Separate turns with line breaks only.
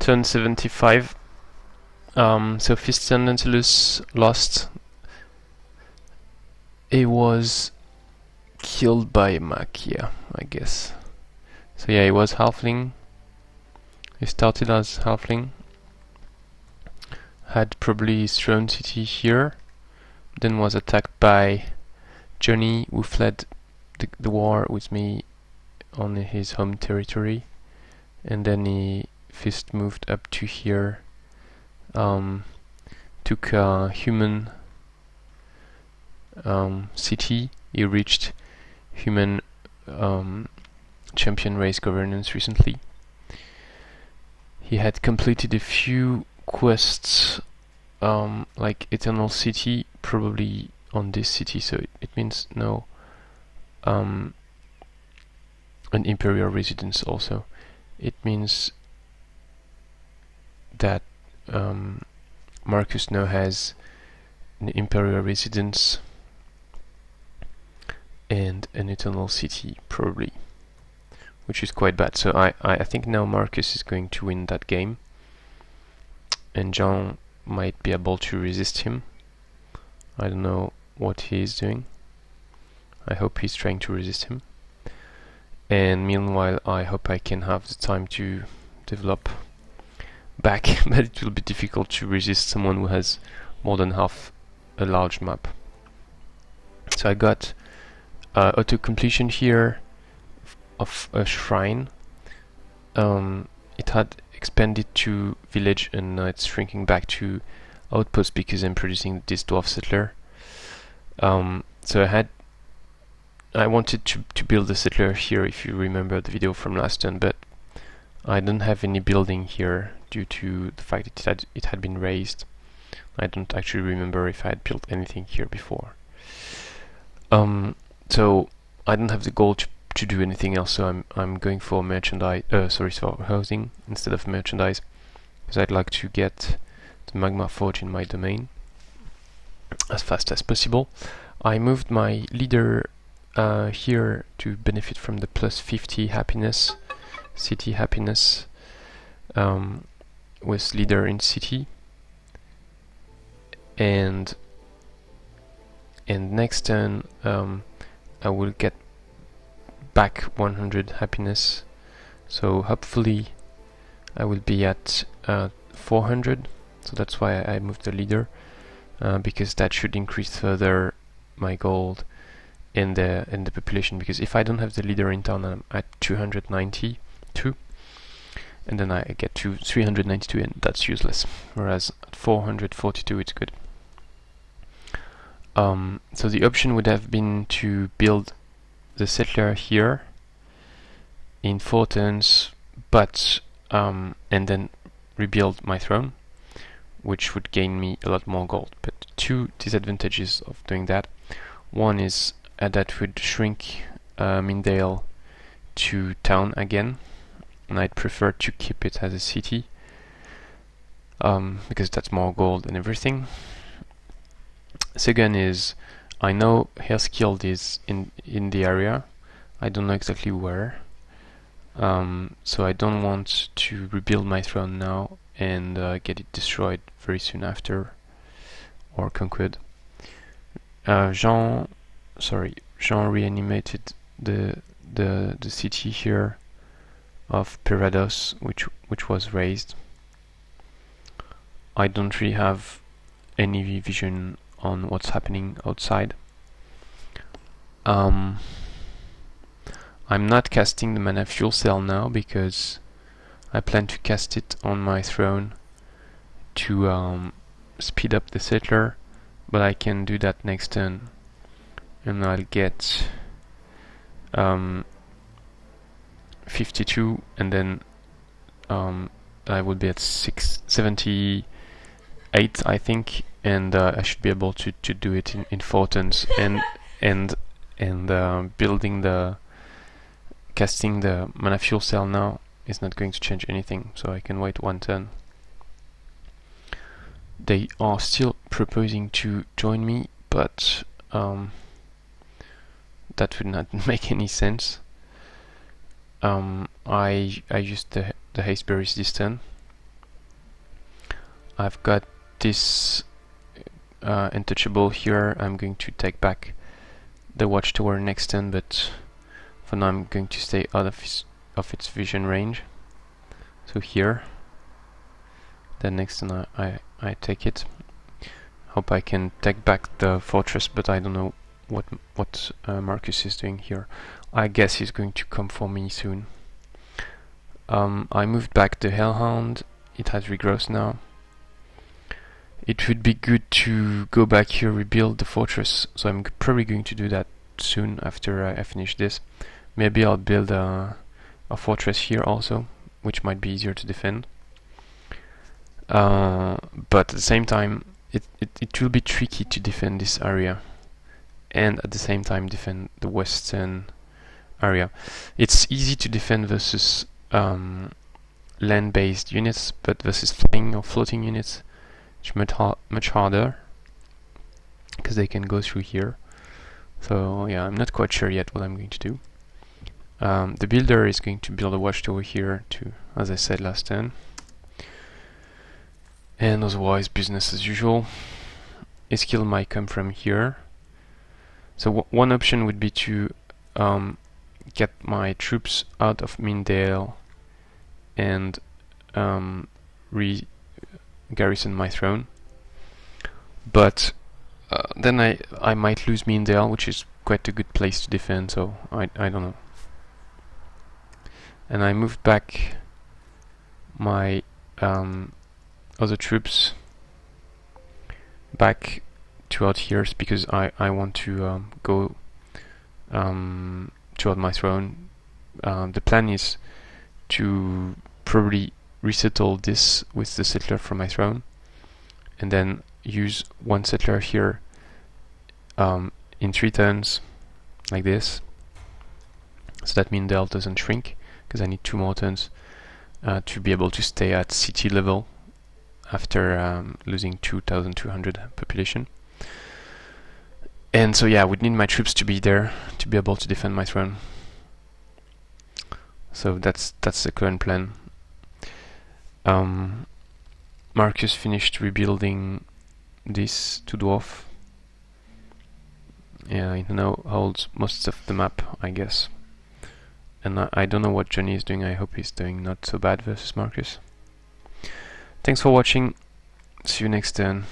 turn 75. So Fistandantilus lost. He was killed by a Mac, yeah, I guess. So yeah, he was Halfling. He started as Halfling. Had probably his throne city here. Then was attacked by Jonny, who fled the war with me on his home territory. And then he first moved up to here. Took a human city. He reached human champion race governance recently. He had completed a few quests, like Eternal City, probably on this city, so it means no. An Imperial Residence also. It means that Marcus now has an Imperial Residence and an Eternal City, probably, which is quite bad. So I think now Marcus is going to win that game, and John might be able to resist him. I don't know what he is doing. I hope he's trying to resist him. And meanwhile, I hope I can have the time to develop back, but it will be difficult to resist someone who has more than half a large map. So I got auto completion here of a shrine. It had expanded to village, and now it's shrinking back to outpost because I'm producing this dwarf settler. So I wanted to build a settler here, if you remember the video from last turn, but I don't have any building here due to the fact that it had been raised. I don't actually remember if I had built anything here before. So I don't have the goal to do anything else, so I'm going for merchandise. For housing instead of merchandise, because I'd like to get the magma forge in my domain as fast as possible. I moved my leader here to benefit from the plus 50 happiness, city happiness, with leader in city, and next turn I will get back 100 happiness, so hopefully I will be at 400. So that's why I moved the leader, because that should increase further my gold in the population, because if I don't have the leader in town, I'm at 292, and then I get to 392, and that's useless, whereas at 442 it's good. So the option would have been to build the settler here in 4 turns, but and then rebuild my throne, which would gain me a lot more gold. But two disadvantages of doing that. One is that would shrink Mindale to town again, and I'd prefer to keep it as a city, because that's more gold and everything. Second is, I know Eskild is in the area. I don't know exactly where, so I don't want to rebuild my throne now and get it destroyed very soon after, or conquered. Jean reanimated the city here of Perados, which was raised. I don't really have any vision on what's happening outside. I'm not casting the mana fuel cell now because I plan to cast it on my throne to speed up the settler, but I can do that next turn, and I'll get 52, and then I will be at 78, I think, and I should be able to do it in 4 turns, and casting the mana fuel cell now is not going to change anything, so I can wait 1 turn. They are still proposing to join me, but that would not make any sense. I used the Haste Berries this turn, I've got this untouchable here. I'm going to take back the Watchtower next turn, but for now I'm going to stay out of its vision range. So here, then next turn I take it. Hope I can take back the fortress, but I don't know what Marcus is doing here. I guess he's going to come for me soon. I moved back the Hell Hound. It has regrowth now. It would be good to go back here, rebuild the fortress, so I'm probably going to do that soon after I finish this. Maybe I'll build a fortress here also, which might be easier to defend. But at the same time, it will be tricky to defend this area, and at the same time defend the western area. It's easy to defend versus land-based units, but versus flying or floating units, it's much harder, because they can go through here. So yeah, I'm not quite sure yet what I'm going to do. The builder is going to build a watchtower here too, as I said last turn. And otherwise, business as usual. Eskild might come from here. So one option would be to get my troops out of Mindale and re-garrison my throne. But then I might lose Mindale, which is quite a good place to defend, so I don't know. And I moved back my other troops back to out here because I want to go toward my throne. The plan is to probably resettle this with the settler from my throne, and then use one settler here in 3 turns, like this, so that Mindale doesn't shrink, because I need 2 more turns to be able to stay at city level after losing 2,200 population. And so yeah, I would need my troops to be there to be able to defend my throne. So that's the current plan. Marcus finished rebuilding this to Dwarf. Yeah, he now holds most of the map, I guess. And I don't know what Jonny is doing. I hope he's doing not so bad versus Marcus. Thanks for watching. See you next turn.